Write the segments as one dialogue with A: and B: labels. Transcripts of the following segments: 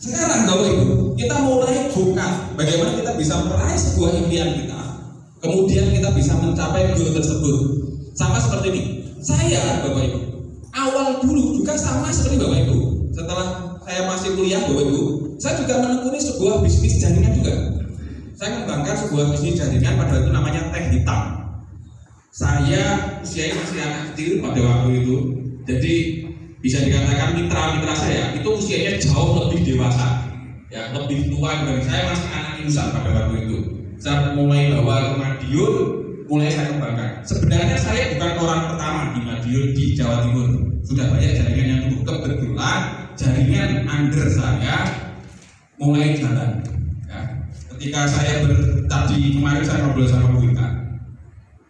A: Sekarang Bapak Ibu, kita mulai buka bagaimana kita bisa meraih sebuah impian kita. Kemudian kita bisa mencapai goal tersebut. Sama seperti ini. Saya Bapak Ibu, awal dulu juga sama seperti Bapak Ibu. Setelah saya masih kuliah Bapak Ibu, saya juga menekuni sebuah bisnis jaringan juga. Saya mengembangkan sebuah bisnis jaringan pada waktu namanya Teh Hitam. Saya usianya masih anak kecil pada waktu itu. Jadi bisa dikatakan mitra-mitra saya itu usianya jauh lebih dewasa, ya lebih tua dari saya, masih anak insan pada waktu itu. Saya mulai bawa ke Madiun, mulai saya kembangkan. Sebenarnya saya bukan orang pertama di Madiun di Jawa Timur. Sudah banyak jaringan yang tumbuh. Kebetulan jaringan under saya mulai jalan. Ya. Ketika saya tadi kemarin saya ngobrol sama Bu Ika,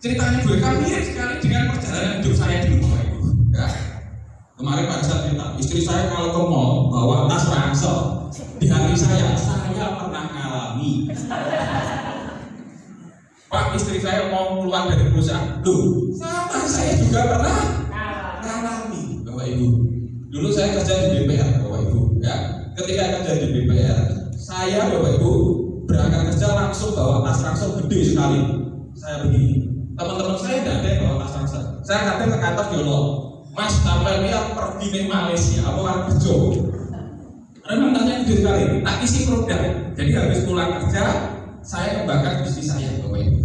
A: ceritanya Bu Ika mirip sekali dengan perjalanan hidup saya di rumah itu. Ya. Kemarin pada saat cerita, istri saya kalau ke mall bawa tas ransel, di hati saya pernah ngalami. Pak, istri saya mau keluar dari perusahaan, tuh sama saya juga pernah ngalami, Bapak Ibu. Dulu saya kerja di BPR, Bapak Ibu. Ya, ketika kerja di BPR, saya Bapak Ibu berangkat kerja langsung bawa tas ransel gede sekali. Saya begini, teman-teman saya tidak ada yang bawa tas ransel. Saya kadang ke kantor diolok, Mas, sampai lihat pergi ke Malaysia, apa kan kerja? Karena tasnya gede sekali, tak isi produk. Jadi habis pulang kerja, saya kembangkan bisnis saya, Bapak Ibu.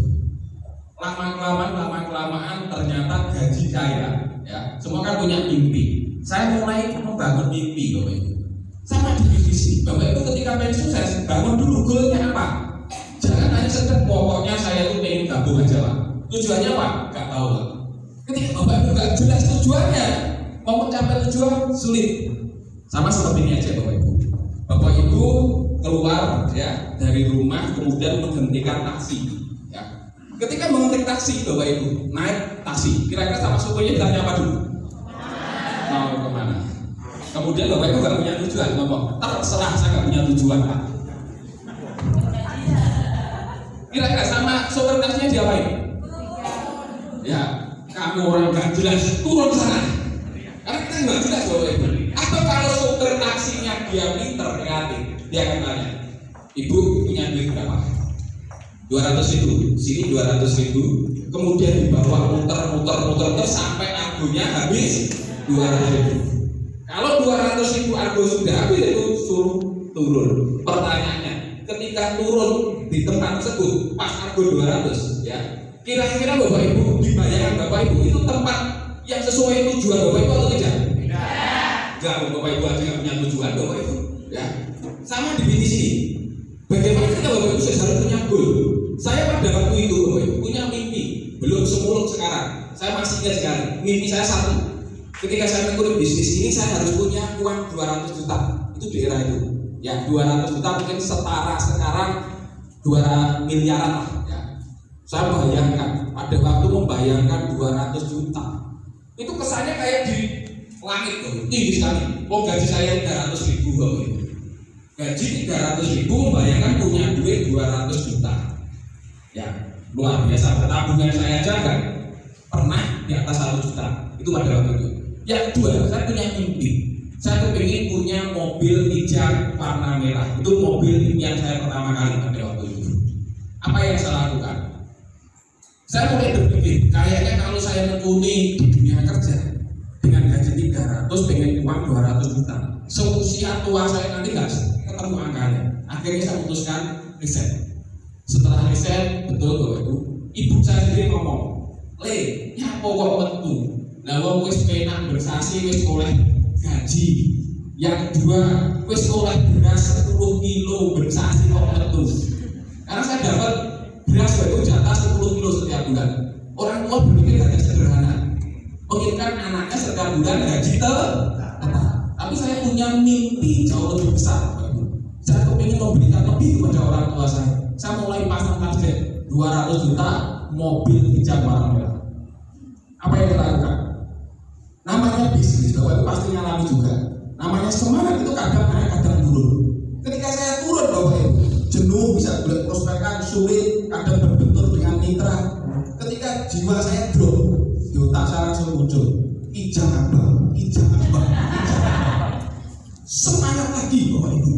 A: Lama-kelamaan ternyata gaji saya, ya, semua kan punya mimpi. Saya mulai membangun mimpi, Bapak Ibu. Sama di bisnis ini, Bapak Ibu ketika pensiun saya bangun dulu goalnya apa? Jangan hanya sekedar pokoknya saya itu pengen gabung aja Pak. Tujuannya apa? Gak tahu Pak. Ketika Bapak Ibu gak jelas tujuannya, mau mencapai tujuan sulit. Sama seperti ini aja Bapak Ibu. Bapak Ibu keluar ya dari rumah kemudian menghentikan taksi. Ya. Ketika menghentikan taksi Bapak Ibu naik taksi, kira-kira sama supirnya ditanya apa dulu? Mau kemana? Kemudian Bapak Ibu gak punya tujuan, ngomong terserah saya gak punya tujuan Pak. Kira-kira sama sopir taksinya diapain? Ya, kamu orang gak jelas, turun sana. Karena kita gak jelas Bapak Ibu. Atau kalau sopir taksinya dia pinter, kreatif, dia akan tanya, Ibu punya duit berapa? 200.000, sini 200.000. Kemudian dibawa muter sampai argonya habis 200.000. Kalau 200.000 argo sudah habis itu suruh turun. Pertanyaannya, ketika turun di tempat tersebut pas argo 200, ya, kira-kira Bapak Ibu dibayarkan Bapak Ibu itu tempat yang sesuai tujuan Bapak Ibu atau tidak? Enggak, Bapak Ibu aja nggak punya tujuan Bapak Ibu. Ya, sama di bisnis ini. Bagaimana kita Bapak Ibu harus punya goal. Saya pada waktu itu Bapak Ibu punya mimpi, belum semuluk sekarang. Saya masih ingat sekali. Mimpi saya satu. Ketika saya mengikuti bisnis ini saya harus punya uang 200 juta. Itu di era itu. Ya, 200 juta mungkin setara sekarang 2 miliaran lah. Ya. Saya bayangkan pada waktu membayangkan 200 juta. Itu kesannya kayak di langit tuh, tinggi sekali. Oh gaji saya 300.000 Bapak Ibu. Gaji 300.000 membayangkan punya duit 200 juta. Ya, luar biasa. Tabungan saya aja kan pernah di atas 1 juta. Itu pada waktu itu. Yang kedua, saya punya mimpi. Saya kepingin punya mobil Kijang warna merah. Itu mobil impian saya pertama kali pada waktu itu. Apa yang saya lakukan? Saya mulai berpikir, kayaknya kalau saya menekuni di dunia kerja dengan gaji 300, pengen uang 200 juta. Seusia tua saya nanti nggak ketemu angkanya. Akhirnya saya putuskan riset. Setelah riset, betul Bapak Ibu, ibu saya sendiri ngomong, Le, nyapa kok metu? Lah wong wis penak bersasi wis oleh gaji. Yang kedua, wis oleh beras 10 kilo bersasi kok metu. Karena saya dapat beras itu jatah 10 kilo setiap bulan. Orang tua berpikir hanya sederhana, menginginkan anaknya setiap bulan gaji tetap. Tapi saya punya mimpi jauh lebih besar. Saya ingin memberikan lebih kepada orang tua saya. Saya mulai pasang target 200 juta mobil Kijang warna merah. Apa yang kita lakukan? Namanya bisnis, Bapak Ibu pasti ngalami juga. Namanya semangat itu kadang naik, kadang turun. Ketika saya turun Bapak Ibu, jenuh, bisa buat prospekan sulit, kadang berbentur dengan mitra. Ketika jiwa saya drop, di otak saya langsung muncul Kijang apa? Kijang apa? Semangat lagi Bapak Ibu.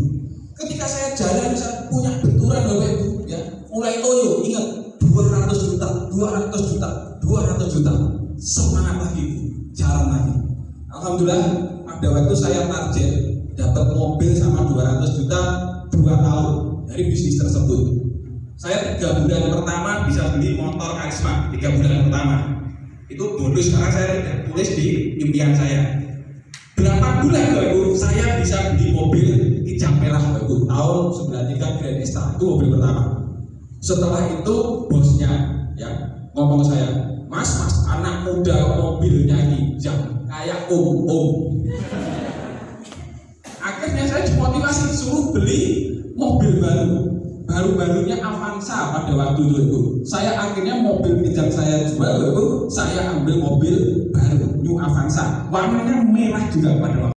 B: dapat mobil sama 200 juta 2 tahun dari bisnis tersebut. Saya 3 bulan pertama bisa beli motor Karisma, 3 bulan pertama itu bonus karena saya tidak tulis di impian saya. Berapa bulan Bapak Ibu saya bisa beli mobil hijab merah Bapak Ibu, tahun 93 Grand Esta, itu mobil pertama. Setelah itu bosnya ya ngomong saya, mas anak muda mobilnya hijab kayak om. Akhirnya saya dimotivasi suruh beli mobil baru-barunya Avanza pada waktu itu. Saya akhirnya mobil hijab saya jual, saya ambil mobil baru New Avanza, warnanya merah juga pada waktu